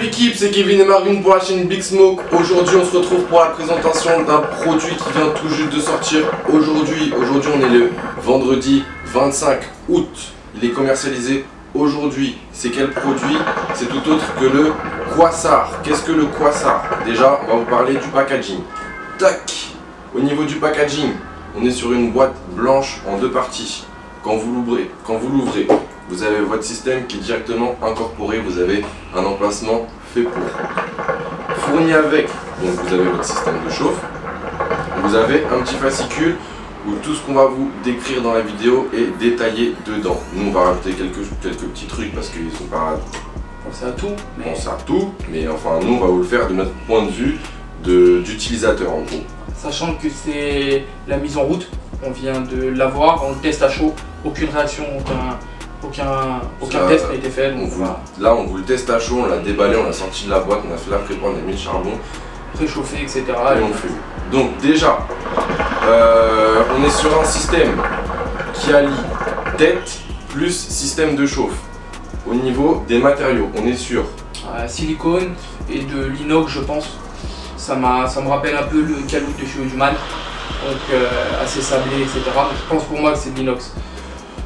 L'équipe, c'est Kevin et Marvin pour la chaîne Big Smoke. Aujourd'hui on se retrouve pour la présentation d'un produit qui vient tout juste de sortir aujourd'hui. Aujourd'hui on est le vendredi 25 août. Il est commercialisé aujourd'hui. C'est quel produit? C'est tout autre que le Quasar. Qu'est-ce que le Quasar? Déjà on va vous parler du packaging. Tac. Au niveau du packaging, on est sur une boîte blanche en deux parties. Quand vous l'ouvrez, vous avez votre système qui est directement incorporé, vous avez un emplacement fait pour. Fourni avec, donc vous avez votre système de chauffe, vous avez un petit fascicule où tout ce qu'on va vous décrire dans la vidéo est détaillé dedans. Nous on va rajouter quelques petits trucs parce qu'ils sont pas... On sait à tout. On sait à tout, mais enfin nous on va vous le faire de notre point de vue d'utilisateur en gros. Sachant que c'est la mise en route, on vient de l'avoir, on le teste à chaud, aucune réaction, aucun test n'a été fait. Donc là on vous le teste à chaud, on l'a déballé, on l'a sorti de la boîte, on a fait la prépa, on a mis le charbon, préchauffé, etc. Et on fume. Donc déjà, on est sur un système qui allie tête plus système de chauffe. Au niveau des matériaux, on est sur silicone et de l'inox je pense. Ça me rappelle un peu le Calout de chez Human, donc assez sablé, etc. Mais je pense pour moi que c'est de l'inox.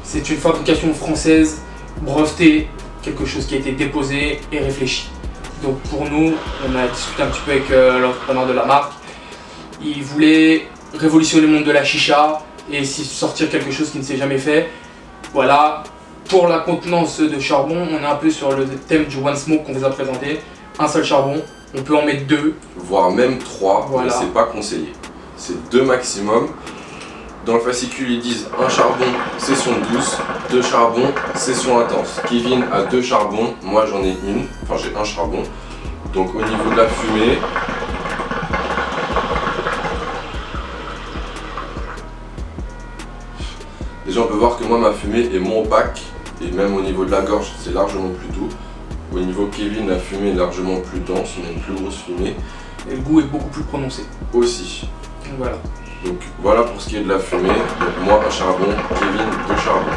C'est une fabrication française, brevetée, quelque chose qui a été déposé et réfléchi. Donc pour nous, on a discuté un petit peu avec l'entrepreneur de la marque. Il voulait révolutionner le monde de la chicha et sortir quelque chose qui ne s'est jamais fait. Voilà, pour la contenance de charbon, on est un peu sur le thème du One Smoke qu'on vous a présenté. Un seul charbon. On peut en mettre 2, voire même 3, voilà. Mais c'est pas conseillé. C'est 2 maximum. Dans le fascicule, ils disent un charbon, session douce, 2 charbons, session intense. Kevin a 2 charbons, moi j'en ai une, enfin j'ai un charbon. Donc au niveau de la fumée, déjà on peut voir que moi ma fumée est moins opaque, et même au niveau de la gorge, c'est largement plus doux. Au niveau Kevin, la fumée est largement plus dense, on a une plus grosse fumée. Et le goût est beaucoup plus prononcé. Aussi. Voilà. Donc voilà pour ce qui est de la fumée. Donc moi un charbon, Kevin 2 charbons.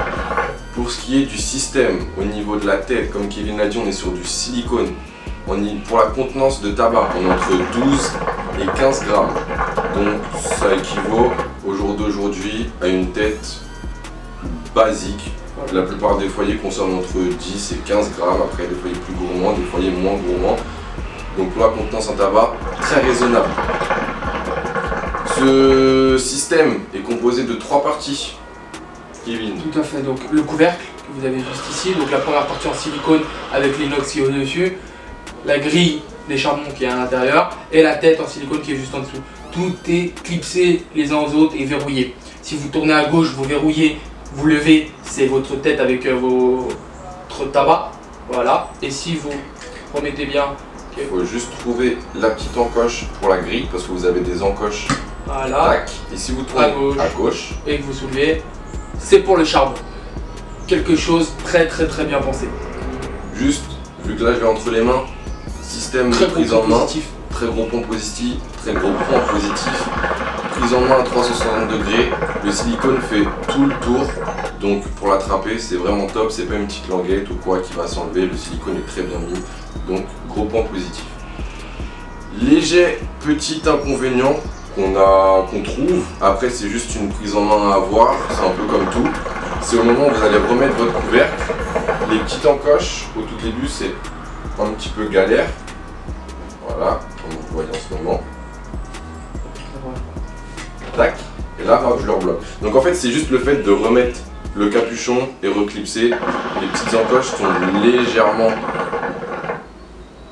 Pour ce qui est du système, au niveau de la tête, comme Kevin l'a dit, on est sur du silicone. Pour la contenance de tabac, on est entre 12 et 15 grammes. Donc ça équivaut au jour d'aujourd'hui à une tête basique. La plupart des foyers consomment entre 10 et 15 grammes, après des foyers plus gourmands, des foyers moins gourmands. Donc pour la contenance en tabac, très raisonnable. Ce système est composé de 3 parties, Kevin. Tout à fait, donc le couvercle que vous avez juste ici, donc la première partie en silicone avec l'inox qui est au-dessus, la grille des charbons qui est à l'intérieur et la tête en silicone qui est juste en dessous. Tout est clipsé les uns aux autres et verrouillé. Si vous tournez à gauche, vous verrouillez. Vous levez, c'est votre tête avec votre tabac, voilà. Et si vous remettez bien, il faut juste trouver la petite encoche pour la grille parce que vous avez des encoches. Voilà. Tac. Et si vous tournez à gauche et que vous soulevez, c'est pour le charbon. Quelque chose très bien pensé. Juste, vu que là je l'ai entre les mains, système de prise en main, très gros point positif, très gros point positif. Prise en main à 360 degrés, le silicone fait tout le tour, donc pour l'attraper c'est vraiment top, c'est pas une petite languette ou quoi qui va s'enlever, le silicone est très bien mis, donc gros point positif. Léger petit inconvénient qu'on trouve, après c'est juste une prise en main à avoir, c'est un peu comme tout, c'est au moment où vous allez remettre votre couvercle, les petites encoches au tout début c'est un petit peu galère, voilà, comme vous voyez en ce moment. Tac, et là hop, je le rebloque. Donc en fait c'est juste le fait de remettre le capuchon et reclipser. Les petites encoches sont légèrement,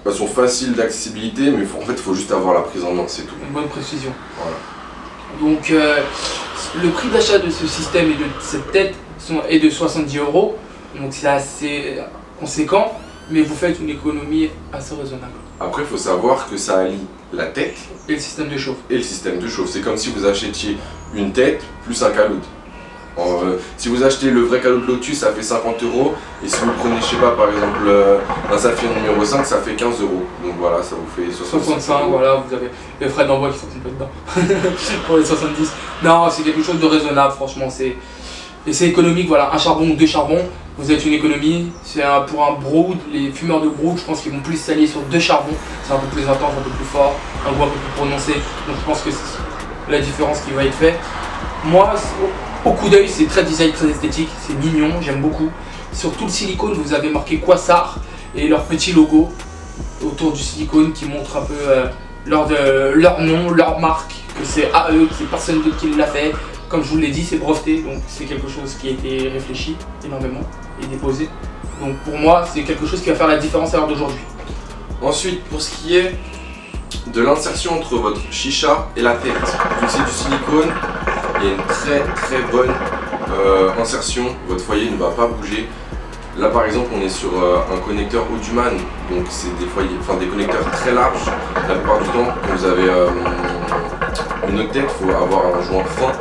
elles sont faciles d'accessibilité, mais en fait il faut juste avoir la prise en main, c'est tout. Une bonne précision. Voilà. Donc le prix d'achat de ce système et de cette tête est de 70 €, donc c'est assez conséquent, mais vous faites une économie assez raisonnable. Après il faut savoir que ça allie la tête et le système de chauffe. Et le système de chauffe. C'est comme si vous achetiez une tête plus un calout. Si vous achetez le vrai cadeau de Lotus, ça fait 50 €. Et si vous prenez, je sais pas, par exemple, un saphir numéro 5, ça fait 15 €. Donc voilà, ça vous fait 65, voilà, vous avez les frais d'envoi qui sont complets dedans. Pour les 70. Non, c'est quelque chose de raisonnable, franchement. Et c'est économique, voilà, un charbon ou 2 charbons, vous êtes une économie. C'est pour un brood, les fumeurs de brood, je pense qu'ils vont plus s'allier sur 2 charbons. C'est un peu plus intense, un peu plus fort, un goût un peu plus prononcé. Donc je pense que c'est la différence qui va être faite. Moi, au coup d'œil, c'est très design, très esthétique, c'est mignon, j'aime beaucoup. Sur tout le silicone, vous avez marqué Quasar et leur petit logo autour du silicone qui montre un peu leur nom, leur marque, que c'est à eux, que c'est personne d'autre qui l'a fait. Comme je vous l'ai dit, c'est breveté, donc c'est quelque chose qui a été réfléchi énormément et déposé. Donc pour moi, c'est quelque chose qui va faire la différence à l'heure d'aujourd'hui. Ensuite, pour ce qui est de l'insertion entre votre chicha et la tête, vu que c'est du silicone, il y a une très bonne insertion. Votre foyer ne va pas bouger. Là par exemple, on est sur un connecteur Audioman, donc c'est des connecteurs très larges. La plupart du temps, quand vous avez une autre tête, il faut avoir un joint fin.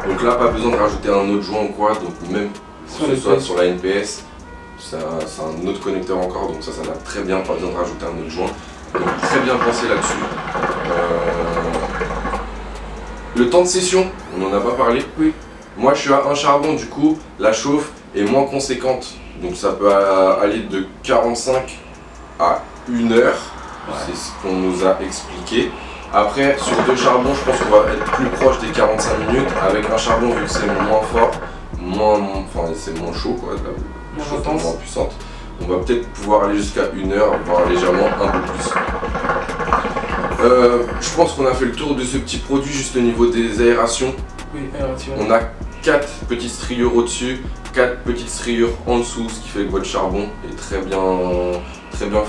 Donc là, pas besoin de rajouter un autre joint ou quoi. Donc même que ce soit sur la NPS, c'est un autre connecteur encore, donc ça va très bien, pas besoin de rajouter un autre joint. Donc très bien pensé là-dessus. Le temps de session, on n'en a pas parlé. Oui. Moi je suis à un charbon, du coup la chauffe est moins conséquente. Donc ça peut aller de 45 à 1 heure. Ouais. C'est ce qu'on nous a expliqué. Après sur 2 charbons, je pense qu'on va être plus proche des 45 minutes. Avec un charbon, vu que c'est moins fort, c'est moins chaud, quoi, la chauffe est moins puissante. On va peut-être pouvoir aller jusqu'à 1 heure, voire légèrement un peu plus. Je pense qu'on a fait le tour de ce petit produit juste au niveau des aérations. Oui, aération. On a 4 petites striures au-dessus, 4 petites striures en dessous, ce qui fait que votre charbon est très bien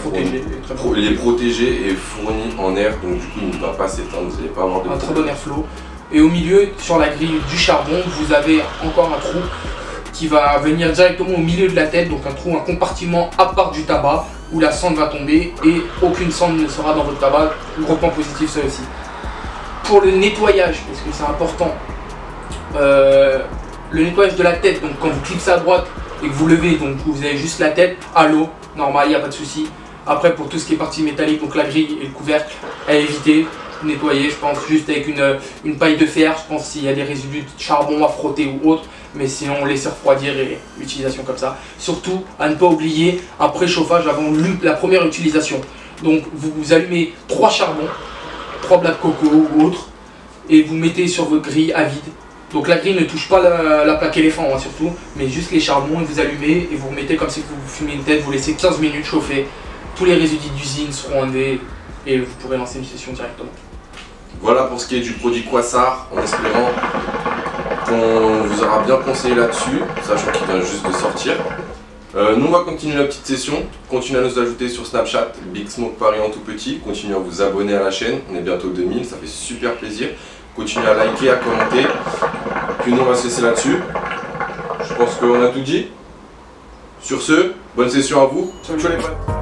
fourni. Il est protégé et fourni en air, donc du coup il ne va pas s'éteindre, vous n'allez pas avoir de très bon airflow. Et au milieu, sur la grille du charbon, vous avez encore un trou qui va venir directement au milieu de la tête, donc un compartiment à part du tabac où la cendre va tomber et aucune cendre ne sera dans votre tabac. Gros point positif ça aussi. Pour le nettoyage, parce que c'est important, le nettoyage de la tête, donc quand vous clipsez à droite et que vous levez, donc vous avez juste la tête à l'eau, normal, il n'y a pas de souci. Après pour tout ce qui est partie métallique, donc la grille et le couvercle, à éviter, nettoyer, je pense juste avec une paille de fer, je pense s'il y a des résidus de charbon à frotter ou autre, mais sinon laisser refroidir et utilisation comme ça. Surtout à ne pas oublier un préchauffage avant la première utilisation. Donc vous allumez 3 charbons, 3 blattes de coco ou autre, et vous mettez sur votre grille à vide. Donc la grille ne touche pas la plaque éléphant hein, surtout, mais juste les charbons et vous allumez et vous remettez comme si vous fumez une tête, vous laissez 15 minutes chauffer. Tous les résidus d'usine seront enlevés et vous pourrez lancer une session directement. Voilà pour ce qui est du produit Quasar, en espérant qu'on vous aura bien conseillé là-dessus, sachant qu'il vient juste de sortir. Nous on va continuer la petite session, continuez à nous ajouter sur Snapchat, Big Smoke Paris en tout petit, continuez à vous abonner à la chaîne, on est bientôt 2000, ça fait super plaisir. Continuez à liker, à commenter, puis nous on va se laisser là-dessus. Je pense qu'on a tout dit. Sur ce, bonne session à vous. Ciao les potes.